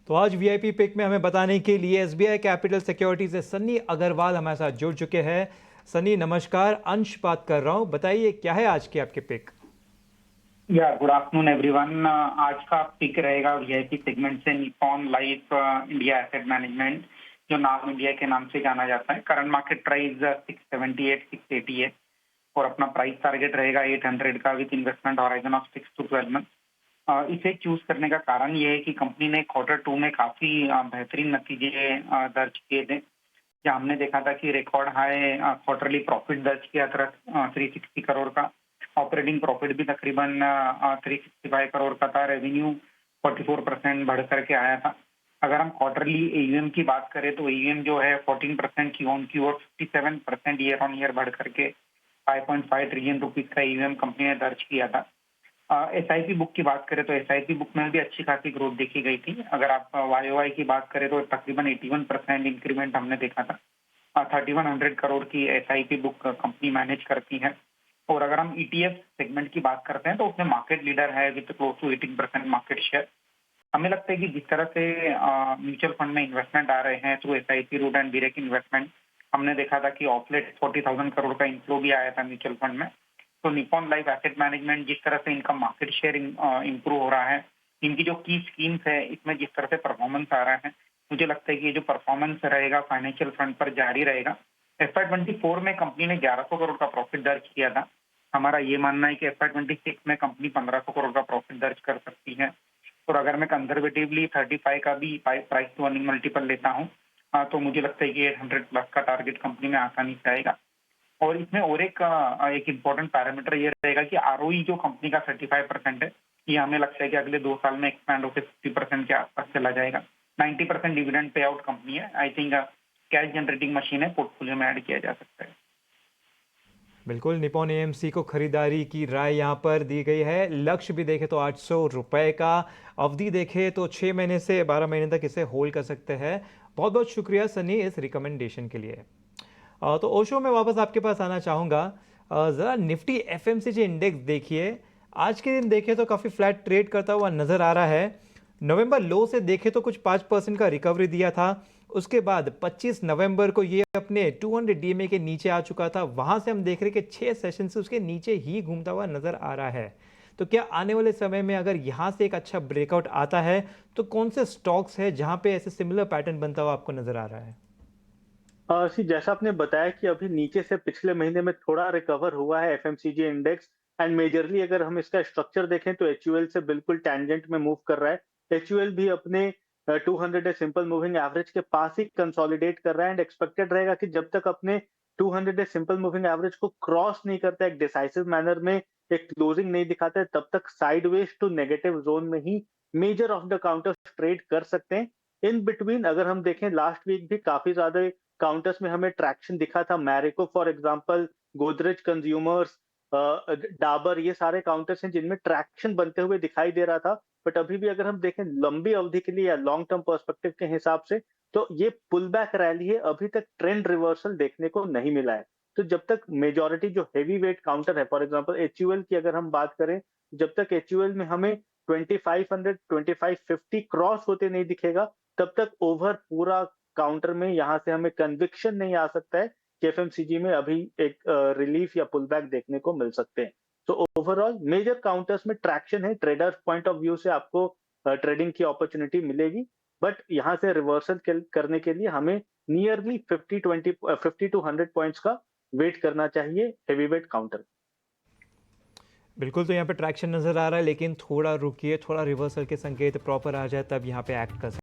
तो आज VIP pick में हमें बताने के लिए एसबीआई कैपिटल सिक्योरिटी से सन्नी अग्रवाल हमारे साथ जुड़ चुके हैं। सन्नी नमस्कार, अंश बात कर रहा हूं, बताइए क्या है आज की आपके पिक। या गुड आफ्टरनून एवरीवन। आज का पिक रहेगा वीआईपी सेगमेंट से Nippon life India asset management, जो नाम इंडिया के नाम से जाना जाता है। करंट मार्केट प्राइस 678 680 है और अपना प्राइस टारगेट रहेगा 800 का with investment horizon of 6 to 12 month. इसे चूज करने का कारण ये है कि कंपनी ने Q2 में काफी बेहतरीन नतीजे दर्ज किए थे। जहाँ हमने देखा था कि रिकॉर्ड हाई क्वार्टरली प्रॉफिट दर्ज किया था 360 करोड़ का। ऑपरेटिंग प्रॉफिट भी तकरीबन 365 करोड़ का था। रेवेन्यू 44% बढ़ करके आया था। अगर हम क्वार्टरली एयूएम की बात करें तो एयूएम जो है 14% की ऑन की और 57% ईयर ऑन ईयर बढ़ करके 5.5 ट्रिलियन रुपीज का एयूएम कंपनी ने दर्ज किया था। एसआईपी बुक की बात करें तो एसआईपी बुक में भी अच्छी खासी ग्रोथ देखी गई थी। अगर आप वाईओवाई की बात करें तो तकरीबन 81% इंक्रीमेंट हमने देखा था। 3100 करोड़ की एसआईपी बुक कंपनी मैनेज करती है। और अगर हम ईटीएफ सेगमेंट की बात करते हैं तो उसमें मार्केट लीडर है with close to 18% market share. हमें लगता है कि जिस तरह से म्यूचुअल फंड में इन्वेस्टमेंट आ रहे हैं through SIP route and direct investment, हमने देखा था कि ऑफलेट 40,000 करोड़ का इनफ्लो भी आया था म्यूचुअल फंड में। तो निप्पॉन लाइफ एसेट मैनेजमेंट जिस तरह से इनका मार्केट शेयर इंप्रूव हो रहा है, इनकी जो की स्कीम्स है इसमें जिस तरह से परफॉर्मेंस आ रहा है, मुझे लगता है कि ये जो परफॉर्मेंस रहेगा फाइनेंशियल फ्रंट पर जारी रहेगा। FY24 में कंपनी ने 1100 करोड़ का प्रॉफिट दर्ज किया था। हमारा ये मानना है कि FY26 में कंपनी 1500 करोड़ का प्रॉफिट दर्ज कर सकती है। और अगर मैं कंजर्वेटिवली 35 का भी प्राइस टू अर्निंग मल्टीपल लेता हूँ, तो मुझे लगता है कि 800 प्लस का टारगेट कंपनी में आसानी से आएगा। और इसमें और एक इम्पोर्टेंट पैरामीटर ये रहेगा कि आरओई जो कंपनी का 35% है, ये हमें लगता है कि अगले 2 साल में एक्सपैंड होकर 50% के आसपास चला जाएगा। 90% डिविडेंड पे आउट कंपनी है। I think cash generating machine है, पोर्टफोलियो में ऐड किया जा सकता है। बिल्कुल, निप्पॉन एएमसी को खरीदारी की राय यहाँ पर दी गई है। लक्ष्य भी देखें तो 800 रुपये का, अवधि देखें तो 6 महीने से 12 महीने तक इसे होल्ड कर सकते हैं। बहुत बहुत शुक्रिया सनी इस रिकमेंडेशन के लिए। तो ओशो में वापस आपके पास आना चाहूँगा। ज़रा निफ्टी एफएमसीजी इंडेक्स देखिए, आज के दिन देखें तो काफ़ी फ्लैट ट्रेड करता हुआ नज़र आ रहा है। नवंबर लो से देखें तो कुछ 5% का रिकवरी दिया था। उसके बाद 25 नवंबर को ये अपने 200 डीएमए के नीचे आ चुका था। वहाँ से हम देख रहे हैं कि 6 सेशन से उसके नीचे ही घूमता हुआ नज़र आ रहा है। तो क्या आने वाले समय में अगर यहाँ से एक अच्छा ब्रेकआउट आता है तो कौन से स्टॉक्स है जहाँ पे ऐसे सिमिलर पैटर्न बनता हुआ आपको नज़र आ रहा है? जैसा आपने बताया कि अभी नीचे से पिछले महीने में थोड़ा रिकवर हुआ है एफएमसीजी इंडेक्स। एंड मेजरली अगर हम इसका स्ट्रक्चर देखें तो एचयूएल से बिल्कुल टैंजेंट में मूव कर रहा है। एचयूएल भी अपने 200 डे सिंपल मूविंग एवरेज के पास ही कंसोलिडेट कर रहा है एंड एक्सपेक्टेड रहेगा कि जब तक अपने 200 डे सिंपल मूविंग एवरेज को क्रॉस नहीं करता, एक डिसाइसिव मैनर में एक क्लोजिंग नहीं दिखाता है, तब तक साइडवेज टू नेगेटिव जोन में ही major of the counters trade कर सकते हैं। इन बिटवीन अगर हम देखें लास्ट वीक भी काफी ज्यादा काउंटर्स में हमें ट्रैक्शन दिखा था। Marico for example, Godrej consumers, Dabur, ये सारे काउंटर्स हैं जिनमें ट्रैक्शन बनते हुए दिखाई दे रहा था। बट अभी भी अगर हम देखें लंबी अवधि के लिए या लॉन्ग टर्म पर्सपेक्टिव के हिसाब से, तो ये पुल बैक रैली है, अभी तक ट्रेंड रिवर्सल देखने को नहीं मिला है। तो जब तक मेजॉरिटी जो हेवी वेट काउंटर है, फॉर एग्जांपल एचयूएल की अगर हम बात करें, जब तक एचयूएल में हमें 2500 2550 क्रॉस होते नहीं दिखेगा, तब तक ओवर पूरा काउंटर में यहाँ से हमें कन्विक्शन नहीं आ सकता है कि एफएमसीजी में अभी एक रिलीफ या पुल बैक देखने को मिल सकते हैं। तो ओवरऑल मेजर काउंटर्स में ट्रैक्शन है। ट्रेडर्स पॉइंट ऑफ व्यू से आपको ट्रेडिंग की अपॉर्चुनिटी मिलेगी, बट यहाँ से रिवर्सल करने के लिए हमें नियरली 50 टू 100 पॉइंट्स का वेट करना चाहिए हेवी वेट काउंटर। बिल्कुल, तो यहाँ पे ट्रैक्शन नज़र आ रहा है, लेकिन थोड़ा रुकिए, थोड़ा रिवर्सल के संकेत प्रॉपर आ जाए तब यहाँ पे एक्ट कर सकते हैं।